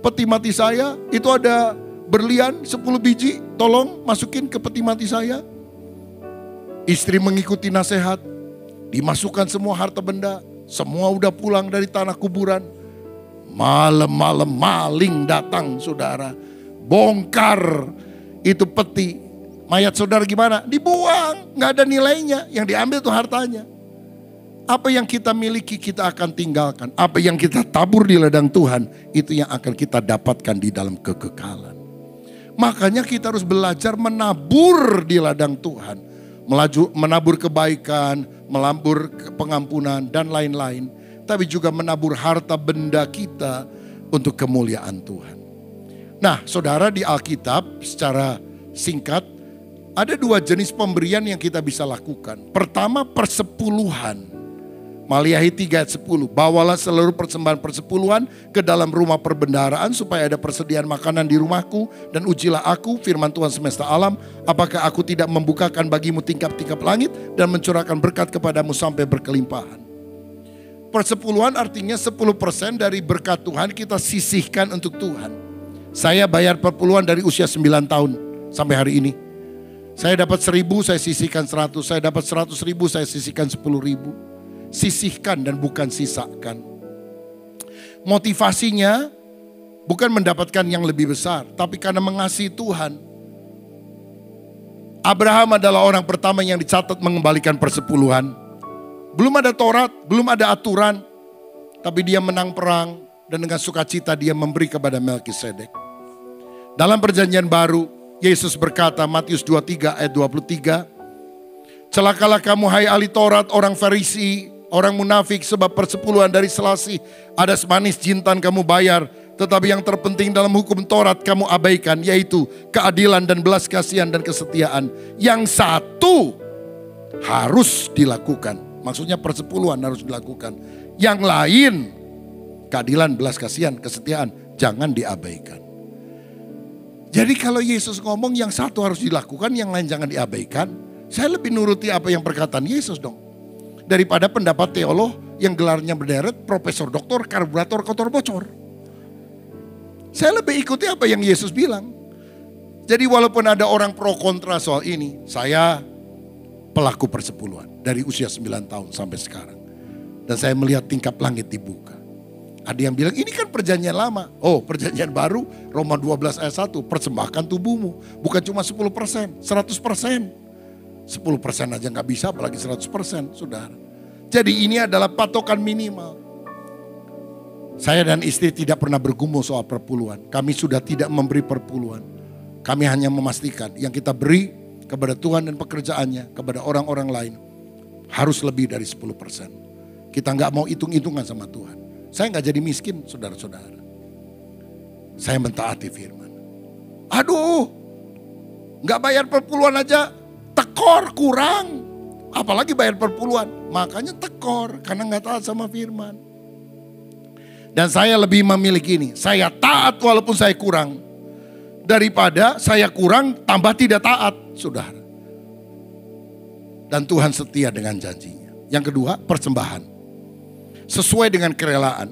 peti mati saya. Itu ada berlian 10 biji, tolong masukin ke peti mati saya. Istri mengikuti nasihat, dimasukkan semua harta benda. Semua udah pulang dari tanah kuburan. Malam-malam maling datang saudara. Bongkar itu peti. Mayat saudara gimana? Dibuang, gak ada nilainya. Yang diambil tuh hartanya. Apa yang kita miliki kita akan tinggalkan. Apa yang kita tabur di ladang Tuhan, itu yang akan kita dapatkan di dalam kekekalan. Makanya kita harus belajar menabur di ladang Tuhan. Menabur kebaikan, menabur pengampunan dan lain-lain. Tapi juga menabur harta benda kita untuk kemuliaan Tuhan. Nah, saudara, di Alkitab secara singkat ada 2 jenis pemberian yang kita bisa lakukan. Pertama, persepuluhan. Maliahi 3 ayat 10, bawalah seluruh persembahan persepuluhan ke dalam rumah perbendaharaan supaya ada persediaan makanan di rumahku, dan ujilah aku, firman Tuhan semesta alam, apakah aku tidak membukakan bagimu tingkap-tingkap langit dan mencurahkan berkat kepadamu sampai berkelimpahan. Persepuluhan artinya 10% dari berkat Tuhan kita sisihkan untuk Tuhan. Saya bayar perpuluhan dari usia 9 tahun sampai hari ini. Saya dapat 1.000, saya sisihkan 100, saya dapat 100.000, saya sisihkan 10.000. Sisihkan dan bukan sisakan. Motivasinya bukan mendapatkan yang lebih besar, tapi karena mengasihi Tuhan. Abraham adalah orang pertama yang dicatat mengembalikan persepuluhan. Belum ada Taurat, belum ada aturan, tapi dia menang perang dan dengan sukacita dia memberi kepada Melkisedek. Dalam perjanjian baru, Yesus berkata, Matius 23 ayat 23, celakalah kamu hai ahli Taurat, orang Farisi, orang munafik, sebab persepuluhan dari selasih ada semanis jintan kamu bayar. Tetapi yang terpenting dalam hukum Taurat kamu abaikan, yaitu keadilan dan belas kasihan dan kesetiaan. Yang satu harus dilakukan. Maksudnya persepuluhan harus dilakukan. Yang lain, keadilan, belas kasihan, kesetiaan, jangan diabaikan. Jadi kalau Yesus ngomong yang satu harus dilakukan, yang lain jangan diabaikan, saya lebih nuruti apa yang perkataan Yesus dong. Daripada pendapat teolog yang gelarnya berderet, profesor, doktor, karburator, kotor, bocor. Saya lebih ikuti apa yang Yesus bilang. Jadi walaupun ada orang pro kontra soal ini, saya pelaku persepuluhan dari usia 9 tahun sampai sekarang. Dan saya melihat tingkap langit dibuka. Ada yang bilang ini kan perjanjian lama. Oh, perjanjian baru, Roma 12 ayat 1, persembahkan tubuhmu. Bukan cuma 10%, 100%. 10% aja gak bisa, apalagi 100%, saudara. Jadi ini adalah patokan minimal. Saya dan istri tidak pernah bergumul soal perpuluhan. Kami sudah tidak memberi perpuluhan. Kami hanya memastikan yang kita beri kepada Tuhan dan pekerjaannya, kepada orang-orang lain, harus lebih dari 10%. Kita gak mau hitung-hitungan sama Tuhan. Saya gak jadi miskin, saudara-saudara. Saya mentaati firman. Aduh, gak bayar perpuluhan aja, tekor, kurang. Apalagi bayar perpuluhan. Makanya tekor, karena gak taat sama firman. Dan saya lebih memiliki ini. Saya taat walaupun saya kurang. Daripada saya kurang tambah tidak taat, saudara. Dan Tuhan setia dengan janjinya. Yang kedua, persembahan. Sesuai dengan kerelaan.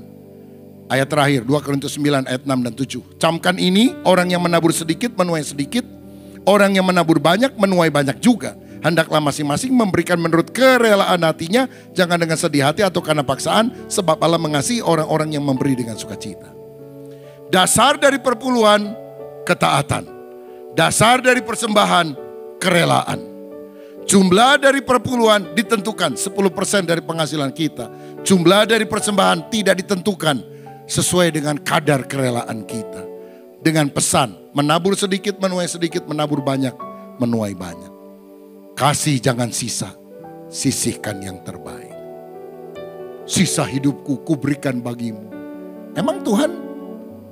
Ayat terakhir, 2 Korintus 9 ayat 6 dan 7. Camkan ini, orang yang menabur sedikit menuai sedikit. Orang yang menabur banyak menuai banyak juga. Hendaklah masing-masing memberikan menurut kerelaan hatinya, jangan dengan sedih hati atau karena paksaan, sebab Allah mengasihi orang-orang yang memberi dengan sukacita. Dasar dari perpuluhan, ketaatan. Dasar dari persembahan, kerelaan. Jumlah dari perpuluhan ditentukan 10% dari penghasilan kita. Jumlah dari persembahan tidak ditentukan sesuai dengan kadar kerelaan kita. Dengan pesan, menabur sedikit, menuai sedikit, menabur banyak, menuai banyak. Kasih jangan sisa, sisihkan yang terbaik. Sisa hidupku kuberikan bagimu. Emang Tuhan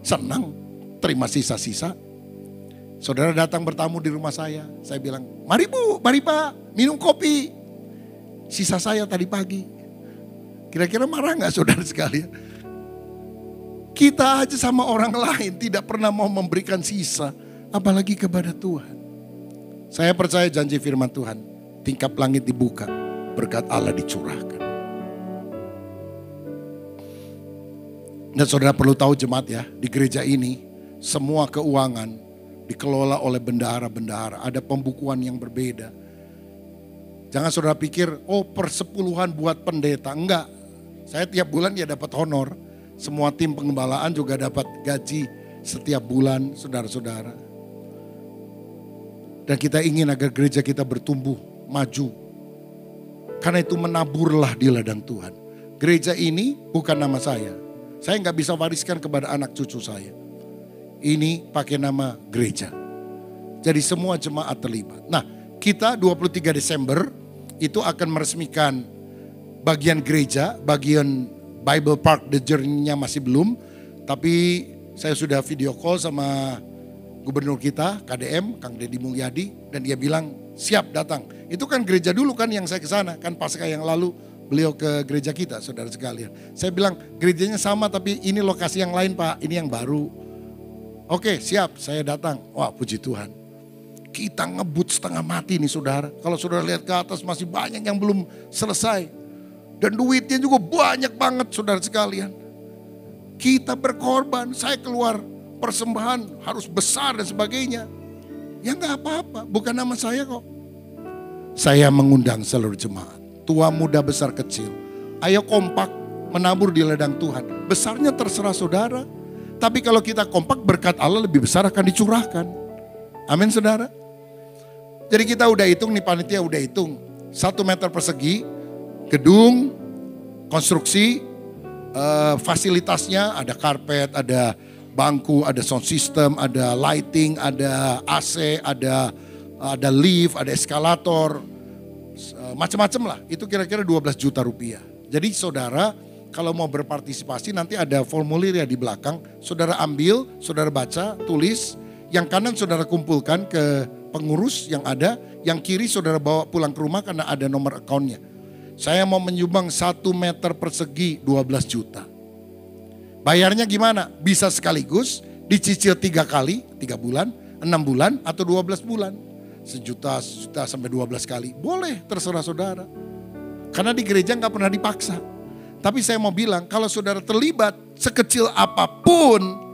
senang terima sisa-sisa? Saudara datang bertamu di rumah saya bilang, mari bu, mari pak, minum kopi. Sisa saya tadi pagi. Kira-kira marah gak saudara sekalian? Kita aja sama orang lain tidak pernah mau memberikan sisa, apalagi kepada Tuhan. Saya percaya janji firman Tuhan, tingkap langit dibuka, berkat Allah dicurahkan. Dan saudara perlu tahu jemaat ya, di gereja ini semua keuangan dikelola oleh bendahara-bendahara, ada pembukuan yang berbeda. Jangan saudara pikir, oh persepuluhan buat pendeta, enggak. Saya tiap bulan ya dapat honor, semua tim pengembalaan juga dapat gaji setiap bulan, saudara-saudara. Dan kita ingin agar gereja kita bertumbuh, maju. Karena itu menaburlah di ladang Tuhan. Gereja ini bukan nama saya. Saya nggak bisa wariskan kepada anak cucu saya. Ini pakai nama gereja. Jadi semua jemaat terlibat. Nah, kita 23 Desember itu akan meresmikan bagian gereja, bagian Bible Park The Journey-nya masih belum. Tapi saya sudah video call sama gubernur kita, KDM, Kang Deddy Mulyadi. Dan dia bilang siap datang. Itu kan gereja dulu kan yang saya ke sana. Kan Paskah yang lalu beliau ke gereja kita, saudara sekalian. Saya bilang gerejanya sama tapi ini lokasi yang lain Pak, ini yang baru. Oke siap, saya datang. Wah puji Tuhan. Kita ngebut setengah mati nih saudara. Kalau saudara lihat ke atas masih banyak yang belum selesai. Dan duitnya juga banyak banget saudara sekalian. Kita berkorban, saya keluar persembahan harus besar dan sebagainya. Ya gak apa-apa, bukan nama saya kok. Saya mengundang seluruh jemaat, tua muda besar kecil. Ayo kompak menabur di ladang Tuhan. Besarnya terserah saudara. Tapi kalau kita kompak berkat Allah lebih besar akan dicurahkan. Amin saudara. Jadi kita udah hitung nih panitia udah hitung. 1 meter persegi, gedung, konstruksi, fasilitasnya ada karpet, ada bangku, ada sound system, ada lighting, ada AC, ada lift, ada eskalator, macam-macam lah. Itu kira-kira 12 juta rupiah. Jadi saudara kalau mau berpartisipasi nanti ada formulir ya di belakang. Saudara ambil, saudara baca, tulis. Yang kanan saudara kumpulkan ke pengurus yang ada. Yang kiri saudara bawa pulang ke rumah karena ada nomor akunnya. Saya mau menyumbang 1 meter persegi 12 juta. Bayarnya gimana? Bisa sekaligus, dicicil 3 kali, 3 bulan, 6 bulan atau 12 bulan. Sejuta sampai 12 kali. Boleh, terserah saudara. Karena di gereja gak pernah dipaksa. Tapi saya mau bilang, kalau saudara terlibat sekecil apapun,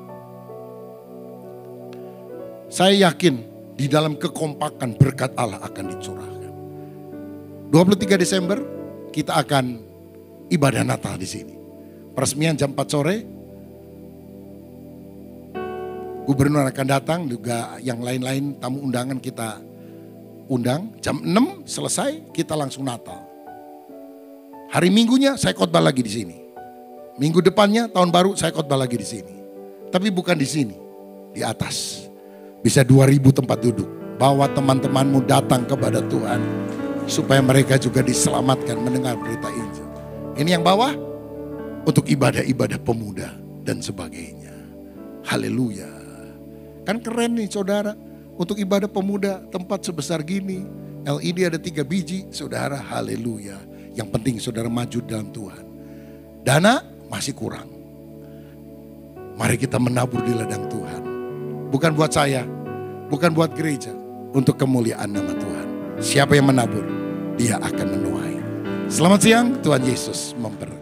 saya yakin di dalam kekompakan berkat Allah akan dicurahkan. 23 Desember kita akan ibadah Natal di sini. Peresmian jam 4 sore. Gubernur akan datang, juga yang lain-lain tamu undangan kita undang. Jam 6 selesai, kita langsung Natal. Hari Minggunya saya khotbah lagi di sini. Minggu depannya tahun baru saya khotbah lagi di sini. Tapi bukan di sini, di atas. Bisa 2000 tempat duduk. Bawa teman-temanmu datang kepada Tuhan supaya mereka juga diselamatkan mendengar berita Injil. Ini yang bawah untuk ibadah-ibadah pemuda dan sebagainya. Haleluya. Kan keren nih saudara, untuk ibadah pemuda tempat sebesar gini, LED ada 3 biji, saudara, haleluya. Yang penting saudara maju dalam Tuhan. Dana masih kurang. Mari kita menabur di ladang Tuhan. Bukan buat saya, bukan buat gereja, untuk kemuliaan nama Tuhan. Siapa yang menabur, dia akan menuai. Selamat siang, Tuhan Yesus memberkati.